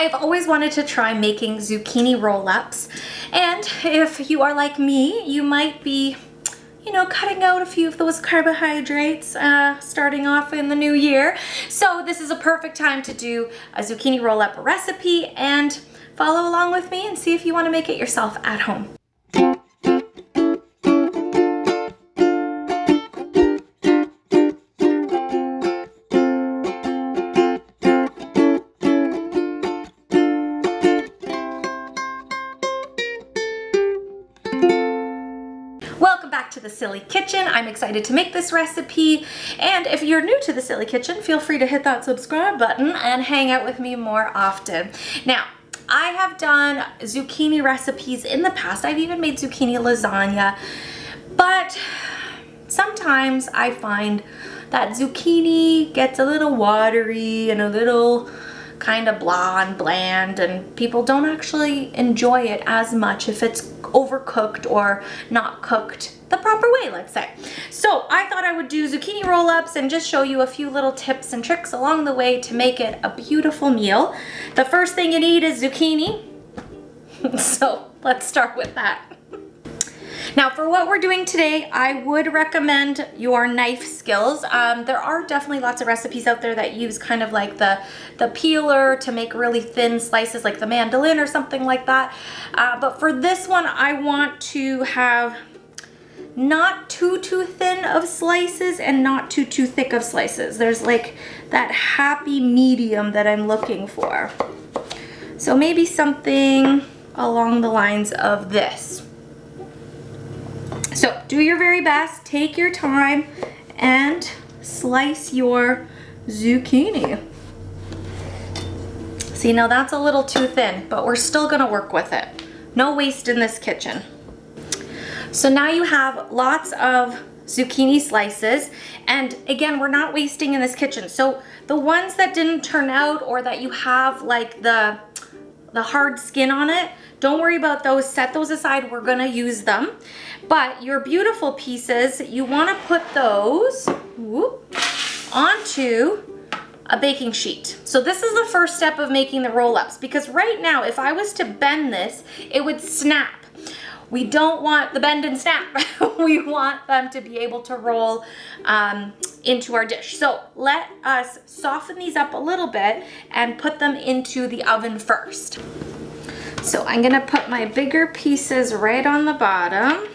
I've always wanted to try making zucchini roll-ups, and if you are like me, you might be, you know, cutting out a few of those carbohydrates starting off in the new year. So this is a perfect time to do a zucchini roll-up recipe and follow along with me and see if you want to make it yourself at home. Welcome back to the Silly Kitchen. I'm excited to make this recipe, and if you're new to the Silly Kitchen, feel free to hit that subscribe button and hang out with me more often. Now, I have done zucchini recipes in the past. I've even made zucchini lasagna, but sometimes I find that zucchini gets a little watery and a little kind of blah and bland, and people don't actually enjoy it as much if it's overcooked or not cooked the proper way, let's say. So I thought I would do zucchini roll-ups and just show you a few little tips and tricks along the way to make it a beautiful meal. The first thing you need is zucchini. So let's start with that. Now for what we're doing today, I would recommend your knife skills. There are definitely lots of recipes out there that use kind of like the peeler to make really thin slices, like the mandolin or something like that. But for this one, I want to have not too thin of slices and not too thick of slices. There's like that happy medium that I'm looking for. So maybe something along the lines of this. So do your very best, take your time, and slice your zucchini. See, now that's a little too thin, but we're still gonna work with it. No waste in this kitchen. So now you have lots of zucchini slices, and again, we're not wasting in this kitchen. So the ones that didn't turn out, or that you have like the hard skin on it, don't worry about those, set those aside, we're gonna use them. But your beautiful pieces, you wanna put those onto a baking sheet. So this is the first step of making the roll-ups, because right now, if I was to bend this, it would snap. We don't want the bend and snap. We want them to be able to roll into our dish. So let us soften these up a little bit and put them into the oven first. So I'm gonna put my bigger pieces right on the bottom.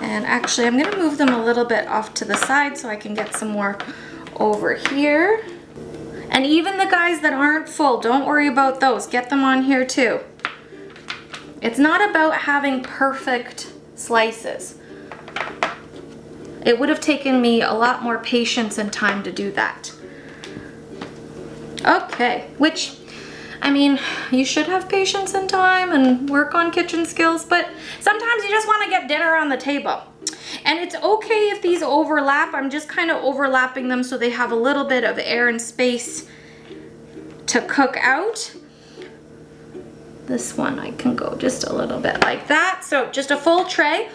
And actually, I'm gonna move them a little bit off to the side so I can get some more over here. And even the guys that aren't full, don't worry about those. Get them on here too. It's not about having perfect slices. It would have taken me a lot more patience and time to do that. Okay, which, I mean, you should have patience and time and work on kitchen skills, but sometimes you just want to get dinner on the table. And it's okay if these overlap. I'm just kind of overlapping them so they have a little bit of air and space to cook out. This one I can go just a little bit like that. So just a full tray.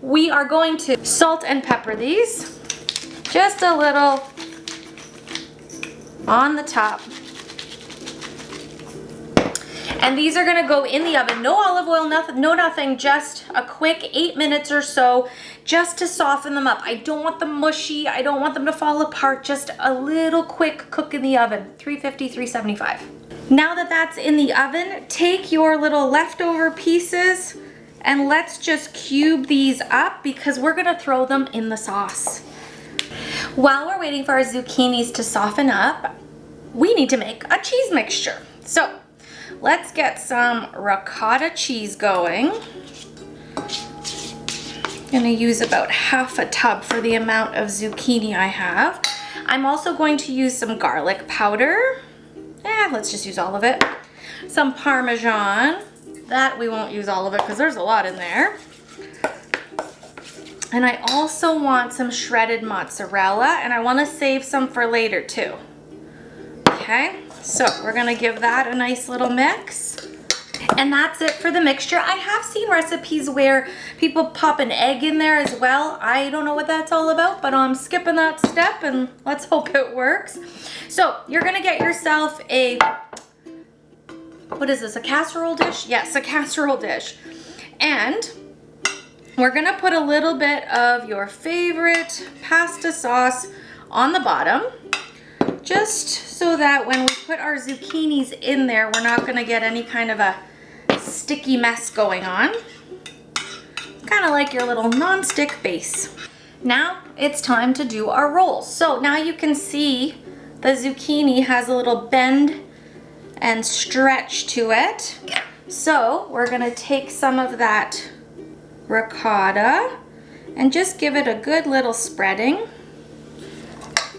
We are going to salt and pepper these. Just a little on the top. And these are gonna go in the oven. No olive oil, nothing, just a quick 8 minutes or so, just to soften them up. I don't want them mushy, I don't want them to fall apart, just a little quick cook in the oven, 350, 375. Now that that's in the oven, take your little leftover pieces and let's just cube these up because we're gonna throw them in the sauce. While we're waiting for our zucchinis to soften up, we need to make a cheese mixture. So let's get some ricotta cheese going. I'm gonna use about half a tub for the amount of zucchini I have. I'm also going to use some garlic powder. Let's just use all of it. Some Parmesan. That we won't use all of it because there's a lot in there. And I also want some shredded mozzarella, and I want to save some for later too. Okay, so we're gonna give that a nice little mix. And that's it for the mixture. I have seen recipes where people pop an egg in there as well. I don't know what that's all about, but I'm skipping that step and let's hope it works. So you're gonna get yourself a, what is this, a casserole dish? Yes, a casserole dish. And we're gonna put a little bit of your favorite pasta sauce on the bottom, just so that when we put our zucchinis in there, we're not gonna get any kind of a sticky mess going on. Kind of like your little non-stick base. Now it's time to do our rolls. So now you can see the zucchini has a little bend and stretch to it. So we're gonna take some of that ricotta and just give it a good little spreading.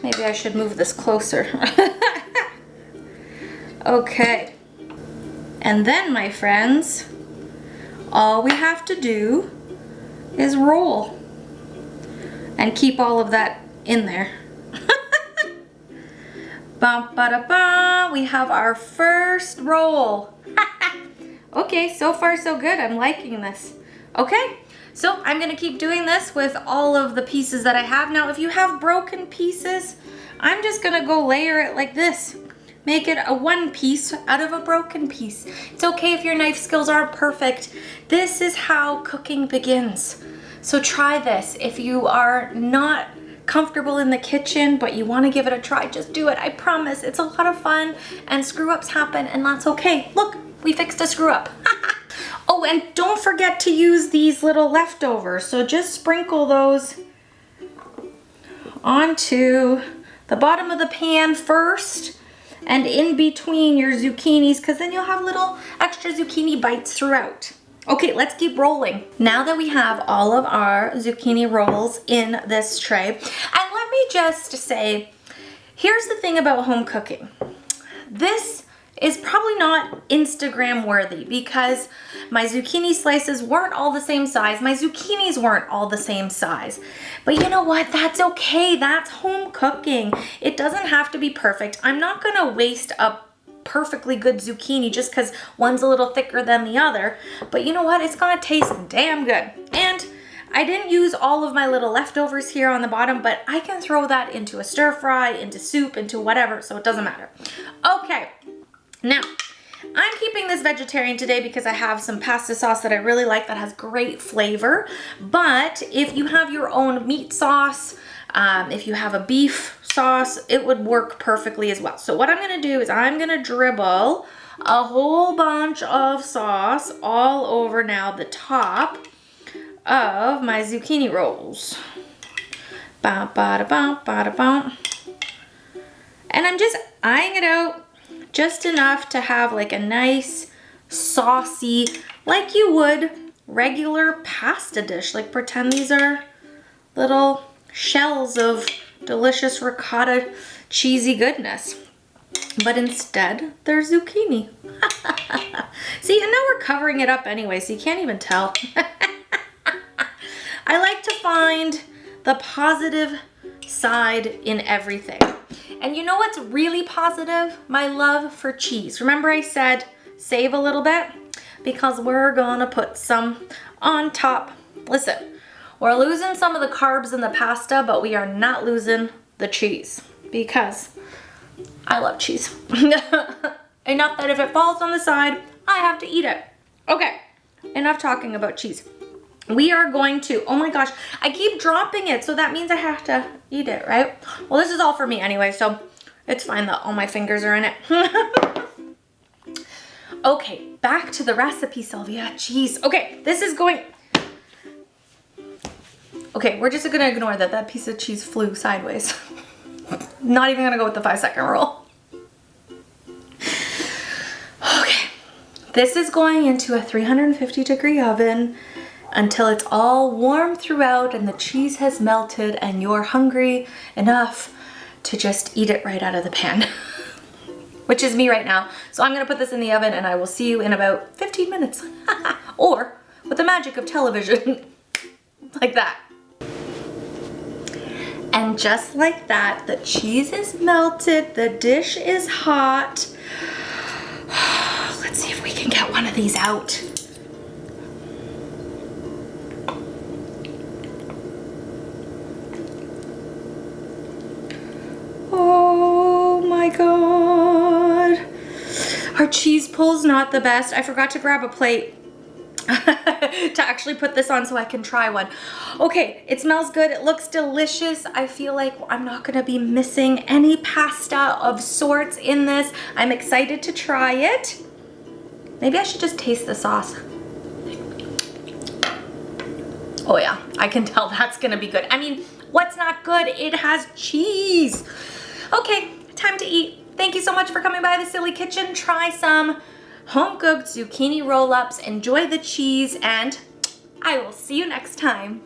Maybe I should move this closer. Okay. And then, my friends, all we have to do is roll and keep all of that in there. Bum, ba, da, ba. We have our first roll. Okay, so far so good. I'm liking this. Okay, so I'm gonna keep doing this with all of the pieces that I have. Now, if you have broken pieces, I'm just gonna go layer it like this. Make it a one piece out of a broken piece. It's okay if your knife skills aren't perfect. This is how cooking begins. So try this. If you are not comfortable in the kitchen, but you wanna give it a try, just do it. I promise, it's a lot of fun and screw-ups happen and that's okay. Look, we fixed a screw-up. Oh, and don't forget to use these little leftovers. So just sprinkle those onto the bottom of the pan first and in between your zucchinis, because then you'll have little extra zucchini bites throughout. Okay, let's keep rolling. Now that we have all of our zucchini rolls in this tray, and let me just say, here's the thing about home cooking. This is probably not Instagram worthy because my zucchini slices weren't all the same size. My zucchinis weren't all the same size. But you know what? That's okay. That's home cooking. It doesn't have to be perfect. I'm not gonna waste a perfectly good zucchini just because one's a little thicker than the other. But you know what? It's gonna taste damn good. And I didn't use all of my little leftovers here on the bottom, but I can throw that into a stir fry, into soup, into whatever, so it doesn't matter. Okay. Now, I'm keeping this vegetarian today because I have some pasta sauce that I really like that has great flavor. But if you have your own meat sauce, if you have a beef sauce, it would work perfectly as well. So what I'm gonna do is I'm gonna dribble a whole bunch of sauce all over now the top of my zucchini rolls. Ba ba da ba ba da ba. And I'm just eyeing it out. Just enough to have like a nice saucy, like you would regular pasta dish. Like pretend these are little shells of delicious ricotta cheesy goodness. But instead, they're zucchini. See, and now we're covering it up anyway, so you can't even tell. I like to find the positive side in everything. And you know what's really positive? My love for cheese. Remember I said save a little bit? Because we're gonna put some on top. Listen, we're losing some of the carbs in the pasta, but we are not losing the cheese because I love cheese. Enough that if it falls on the side, I have to eat it. Okay, enough talking about cheese. We are going to, oh my gosh, I keep dropping it, so that means I have to eat it, right? Well, this is all for me anyway, so it's fine that all my fingers are in it. Okay, back to the recipe, Sylvia. Jeez. Okay, this is going... Okay, we're just gonna ignore that that piece of cheese flew sideways. Not even gonna go with the 5-second rule. Okay, this is going into a 350-degree oven until it's all warm throughout and the cheese has melted and you're hungry enough to just eat it right out of the pan. Which is me right now. So I'm gonna put this in the oven and I will see you in about 15 minutes. Or with the magic of television, like that. And just like that, the cheese is melted, the dish is hot. Let's see if we can get one of these out. Oh my God. Our cheese pull's not the best. I forgot to grab a plate to actually put this on so I can try one. Okay, it smells good. It looks delicious. I feel like I'm not gonna be missing any pasta of sorts in this. I'm excited to try it. Maybe I should just taste the sauce. Oh yeah, I can tell that's gonna be good. I mean, what's not good? It has cheese. Okay, time to eat. Thank you so much for coming by the Silly Kitchen. Try some home-cooked zucchini roll-ups. Enjoy the cheese, and I will see you next time.